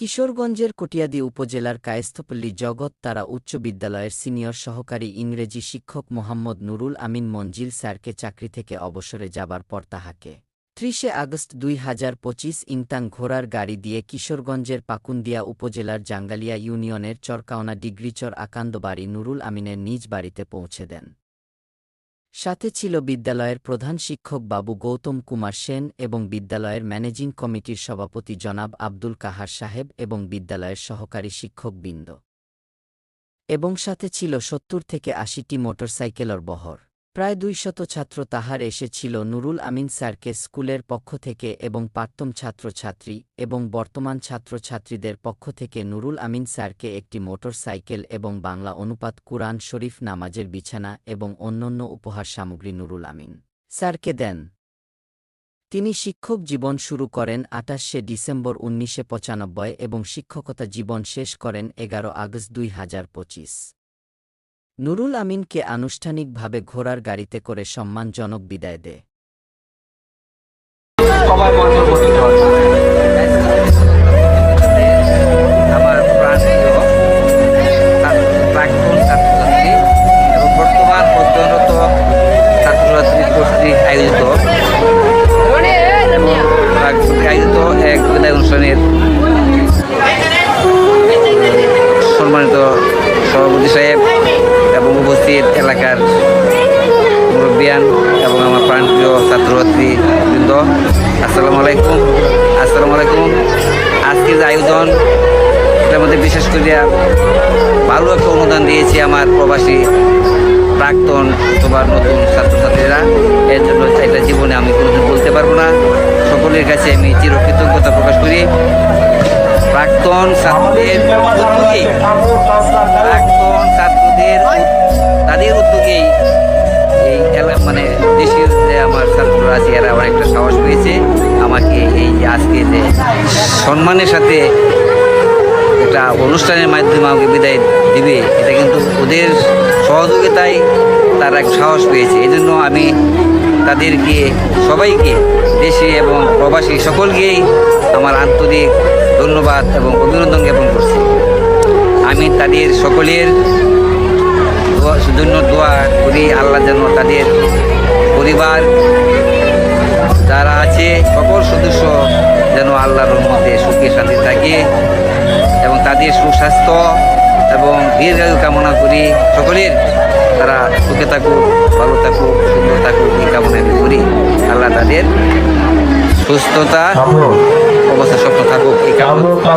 কিশোরগঞ্জের কটিয়াদী উপজেলার কায়েস্থপল্লী জগৎ তারা উচ্চ বিদ্যালয়ের সিনিয়র সহকারী ইংরেজি শিক্ষক মোহাম্মদ নুরুল আমিন মঞ্জিল স্যারকে চাকরি থেকে অবসরে যাবার পর তাহাকে ৩০ আগস্ট ২০২৫ ইংতাং ঘোড়ার গাড়ি দিয়ে কিশোরগঞ্জের পাকুন্দিয়া উপজেলার জাঙ্গালিয়া ইউনিয়নের চরকাওনা ডিগ্রিচর আকান্দবাড়ি নুরুল আমিনের নিজ বাড়িতে পৌঁছে দেন। সাথে ছিল বিদ্যালয়ের প্রধান শিক্ষক বাবু গৌতম কুমার সেন এবং বিদ্যালয়ের ম্যানেজিং কমিটির সভাপতি জনাব আব্দুল কাহার সাহেব এবং বিদ্যালয়ের সহকারী শিক্ষকবৃন্দ। এবং সাথে ছিল ৭০ থেকে ৮০টি মোটরসাইকেলের বহর। প্রায় ২০০ ছাত্র তাহার এসেছিল নুরুল আমিন স্যারকে স্কুলের পক্ষ থেকে এবং প্রাক্তন ছাত্রছাত্রী এবং বর্তমান ছাত্রছাত্রীদের পক্ষ থেকে নুরুল আমিন স্যারকে একটি মোটরসাইকেল এবং বাংলা অনুপাত কুরআন শরীফ নামাজের বিছানা এবং অন্যান্য উপহার সামগ্রী নুরুল আমিন স্যারকে দেন। তিনি শিক্ষক জীবন শুরু করেন ২৮ ডিসেম্বর ১৯৯৫ এবং শিক্ষকতা জীবন শেষ করেন ১১ আগস্ট ২০২৫। নুরুল আমিনকে আনুষ্ঠানিকভাবে ঘোড়ার গাড়িতে করে সম্মানজনক বিদায় দেয়। আমার প্রাণপ্রিয় প্রাক্তন ছাত্রছাত্রী এবং বর্তমান অধ্যয়নরত ছাত্রছাত্রী কর্তৃক আয়োজিত এক বিদায় অনুষ্ঠানের সম্মানিত সভাপতি সাহেব এবং উপস্থিত এলাকার মুরব্বিয়ান এবং আমার প্রাণপ্রিয় ছাত্রছাত্রী বৃন্দ, আসসালামু আলাইকুম। আজকের যে আয়োজন, এটার মধ্যে বিশেষ করে ভালো একটা অনুদান দিয়েছে আমার প্রবাসী প্রাক্তন অথবা নতুন ছাত্রছাত্রীরা। এর জন্য এটা জীবনে আমি কোনোদিন বলতে পারবো না। সকলের কাছে আমি চিরকৃতজ্ঞতা প্রকাশ করি। প্রাক্তন ছাত্রদের তাদের উদ্যোগেই এই মানে দেশের যে আমার ছাত্ররা আছে এরা অনেকটা সাহস পেয়েছে আমাকে এই আজকে যে সম্মানের সাথে একটা অনুষ্ঠানের মাধ্যমে আমাকে বিদায় দিবে, এটা কিন্তু ওদের সহযোগিতায় তারা এক সাহস পেয়েছে। এই জন্য আমি তাদেরকে সবাইকে, দেশে এবং প্রবাসী সকলকেই আমার আন্তরিক ধন্যবাদ এবং অভিনন্দন জ্ঞাপন করছি। আমি তাদের সকলের জন্য দোয়া করি, আল্লাহ যেন তাদের পরিবার যারা আছে সকল সদস্য যেন আল্লাহর রহমতে সুখে শান্তি থাকে এবং তাদের সুস্বাস্থ্য এবং দীর্ঘায়ু কামনা করি। সকলের তারা সুখে থাকুক, ভালো থাকুক, সুন্দর থাকুক এই কামনা করি। আল্লাহ তাদের সুস্থতা অবস্থা স্বপ্ন থাকুক এই কামনা।